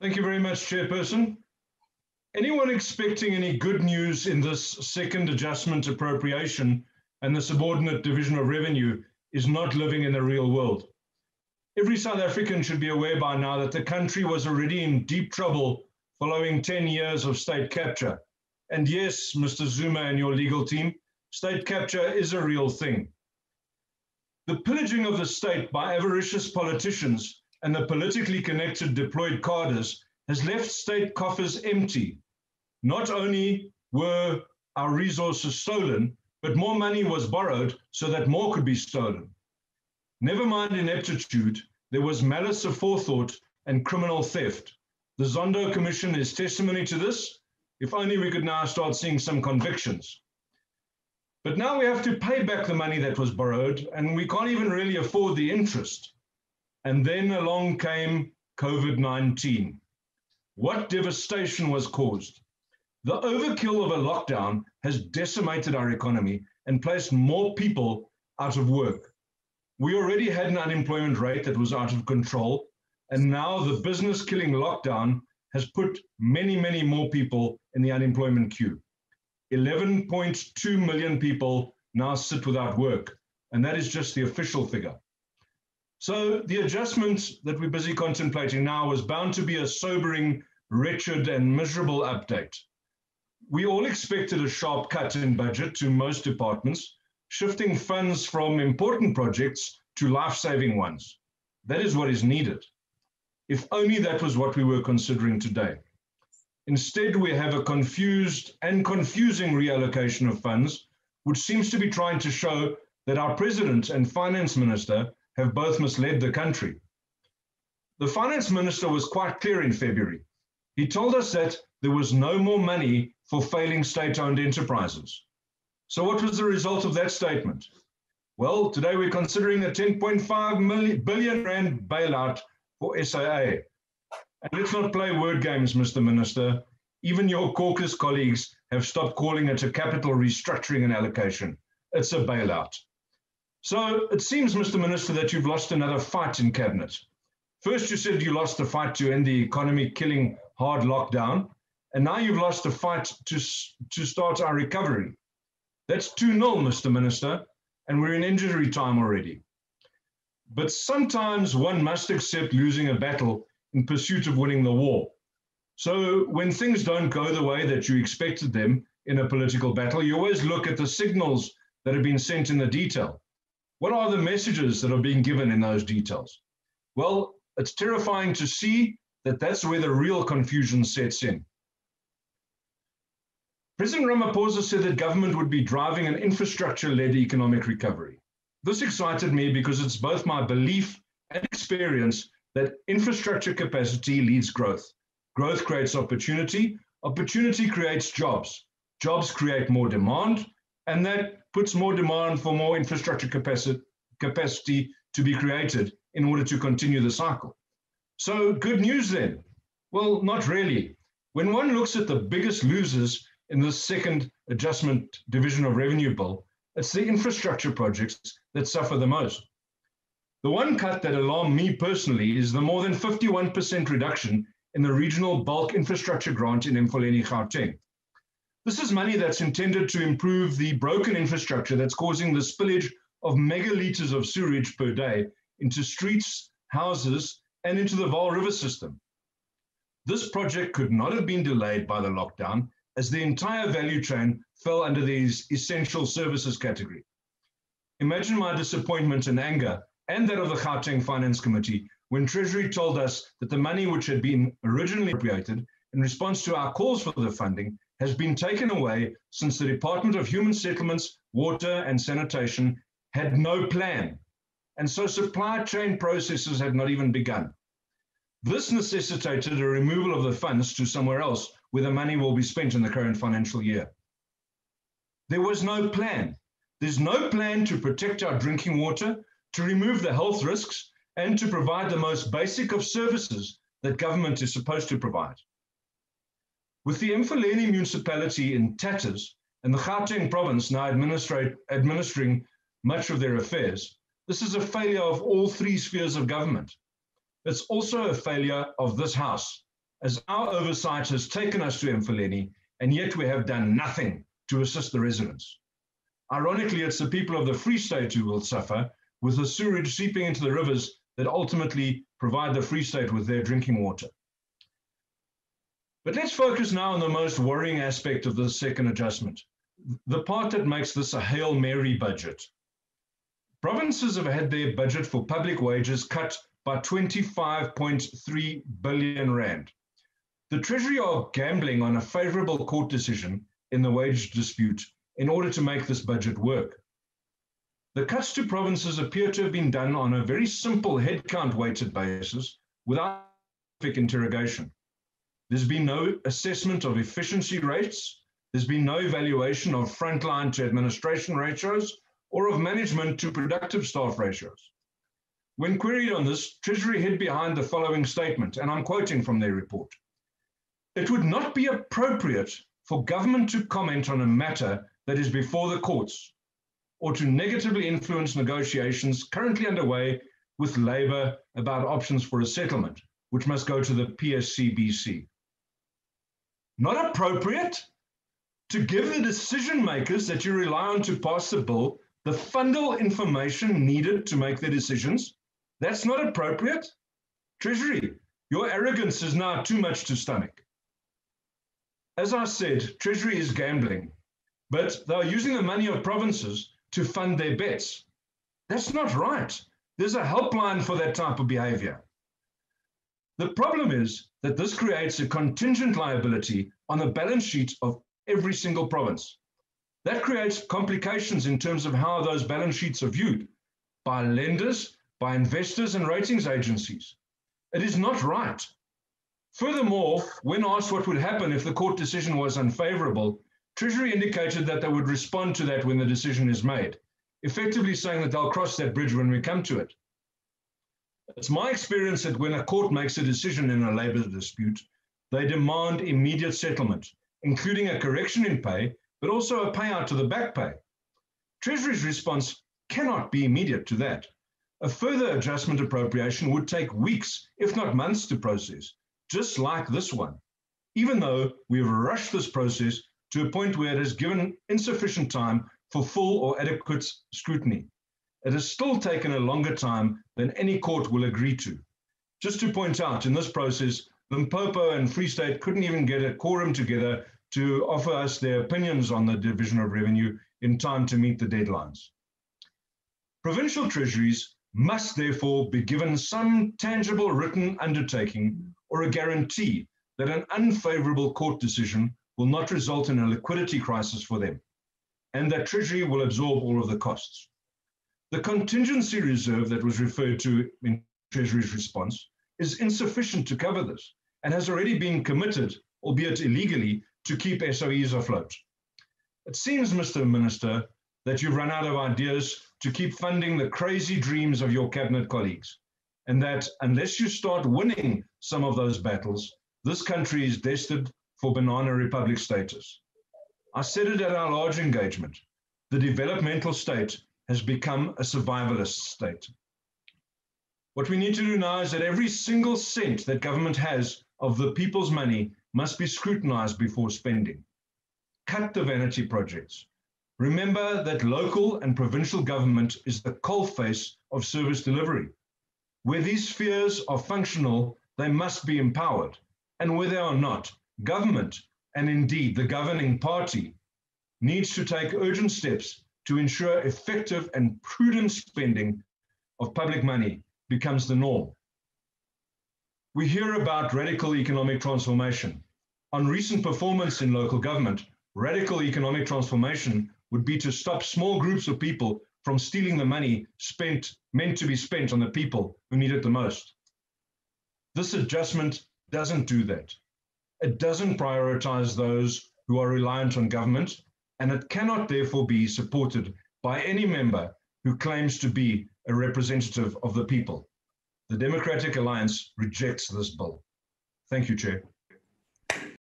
Thank you very much, Chairperson. Anyone expecting any good news in this second adjustment appropriation and the subordinate division of revenue is not living in the real world. Every South African should be aware by now that the country was already in deep trouble following 10 years of state capture. And yes, Mr. Zuma and your legal team, state capture is a real thing. The pillaging of the state by avaricious politicians and the politically connected deployed cadres has left state coffers empty. Not only were our resources stolen, but more money was borrowed so that more could be stolen. Never mind ineptitude, there was malice aforethought and criminal theft. The Zondo Commission is testimony to this. If only we could now start seeing some convictions. But now we have to pay back the money that was borrowed, and we can't even really afford the interest. And then along came COVID-19. What devastation was caused? The overkill of a lockdown has decimated our economy and placed more people out of work. We already had an unemployment rate that was out of control, and now the business-killing lockdown has put many, many more people in the unemployment queue. 11.2 million people now sit without work, and that is just the official figure. So the adjustment that we're busy contemplating now was bound to be a sobering, wretched, and miserable update. We all expected a sharp cut in budget to most departments, shifting funds from important projects to life-saving ones. That is what is needed. If only that was what we were considering today. Instead, we have a confused and confusing reallocation of funds, which seems to be trying to show that our President and Finance Minister have both misled the country. The Finance Minister was quite clear in February. He told us that there was no more money for failing state-owned enterprises. So what was the result of that statement? Well, today we're considering a 10.5 billion rand bailout for SAA. And let's not play word games, Mr. Minister. Even your caucus colleagues have stopped calling it a capital restructuring and allocation. It's a bailout. So it seems, Mr. Minister, that you've lost another fight in Cabinet. First, you said you lost the fight to end the economy-killing hard lockdown, and now you've lost the fight to start our recovery. That's 2-0, Mr. Minister, and we're in injury time already. But sometimes one must accept losing a battle in pursuit of winning the war. So when things don't go the way that you expected them in a political battle, you always look at the signals that have been sent in the detail. What are the messages that are being given in those details? Well, it's terrifying to see that that's where the real confusion sets in. President Ramaphosa said that government would be driving an infrastructure-led economic recovery. This excited me because it's both my belief and experience that infrastructure capacity leads growth. Growth creates opportunity. Opportunity creates jobs. Jobs create more demand, and that puts more demand for more infrastructure capacity to be created in order to continue the cycle. So good news then? Well, not really. When one looks at the biggest losers in this second adjustment division of revenue bill, it's the infrastructure projects that suffer the most. The one cut that alarmed me personally is the more than 51% reduction in the regional bulk infrastructure grant in Mfuleni, Gauteng. This is money that's intended to improve the broken infrastructure that's causing the spillage of megaliters of sewage per day into streets, houses, and into the Vaal River system. This project could not have been delayed by the lockdown, as the entire value chain fell under the essential services category. Imagine my disappointment and anger, and that of the Gauteng Finance Committee, when Treasury told us that the money which had been originally appropriated in response to our calls for the funding has been taken away since the Department of Human Settlements, Water and Sanitation had no plan, and so supply chain processes had not even begun. This necessitated a removal of the funds to somewhere else where the money will be spent in the current financial year. There was no plan. There's no plan to protect our drinking water, to remove the health risks, and to provide the most basic of services that government is supposed to provide. With the Mfuleni municipality in tatters and the Gauteng province now administering much of their affairs, this is a failure of all three spheres of government. It's also a failure of this House. as our oversight has taken us to Mfuleni, and yet we have done nothing to assist the residents. Ironically, it's the people of the Free State who will suffer, with the sewage seeping into the rivers that ultimately provide the Free State with their drinking water. But let's focus now on the most worrying aspect of the second adjustment, the part that makes this a Hail Mary budget. Provinces have had their budget for public wages cut by 25.3 billion rand. The Treasury are gambling on a favorable court decision in the wage dispute in order to make this budget work. The cuts to provinces appear to have been done on a very simple headcount weighted basis without specific interrogation. There's been no assessment of efficiency rates. There's been no evaluation of frontline to administration ratios or of management to productive staff ratios. When queried on this, Treasury hid behind the following statement, and I'm quoting from their report. It would not be appropriate for government to comment on a matter that is before the courts or to negatively influence negotiations currently underway with Labour about options for a settlement, which must go to the PSCBC. Not appropriate to give the decision makers that you rely on to pass the bill the fundal information needed to make their decisions? That's not appropriate. Treasury, your arrogance is now too much to stomach. As I said, Treasury is gambling, but they're using the money of provinces to fund their bets. That's not right. There's a helpline for that type of behavior. The problem is that this creates a contingent liability on the balance sheet of every single province. That creates complications in terms of how those balance sheets are viewed by lenders, by investors and ratings agencies. It is not right. Furthermore, when asked what would happen if the court decision was unfavorable, Treasury indicated that they would respond to that when the decision is made, effectively saying that they'll cross that bridge when we come to it. It's my experience that when a court makes a decision in a labour dispute, they demand immediate settlement, including a correction in pay, but also a payout to the back pay. Treasury's response cannot be immediate to that. A further adjustment appropriation would take weeks, if not months, to process, just like this one, even though we've rushed this process to a point where it has given insufficient time for full or adequate scrutiny. It has still taken a longer time than any court will agree to. Just to point out, in this process, Limpopo and Free State couldn't even get a quorum together to offer us their opinions on the division of revenue in time to meet the deadlines. Provincial treasuries must therefore be given some tangible written undertaking or a guarantee that an unfavorable court decision will not result in a liquidity crisis for them, and that Treasury will absorb all of the costs. The contingency reserve that was referred to in Treasury's response is insufficient to cover this and has already been committed, albeit illegally, to keep SOEs afloat. It seems, Mr. Minister, that you've run out of ideas to keep funding the crazy dreams of your cabinet colleagues, and that unless you start winning some of those battles, this country is destined for banana republic status. I said it at our large engagement. The developmental state has become a survivalist state. What we need to do now is that every single cent that government has of the people's money must be scrutinized before spending. Cut the vanity projects. Remember that local and provincial government is the coalface of service delivery. Where these spheres are functional, they must be empowered. And where they are not, government, and indeed the governing party, needs to take urgent steps to ensure effective and prudent spending of public money becomes the norm. We hear about radical economic transformation. On recent performance in local government, radical economic transformation would be to stop small groups of people from stealing the money meant to be spent on the people who need it the most. This adjustment doesn't do that. It doesn't prioritize those who are reliant on government, and it cannot therefore be supported by any member who claims to be a representative of the people. The Democratic Alliance rejects this bill. Thank you, Chair.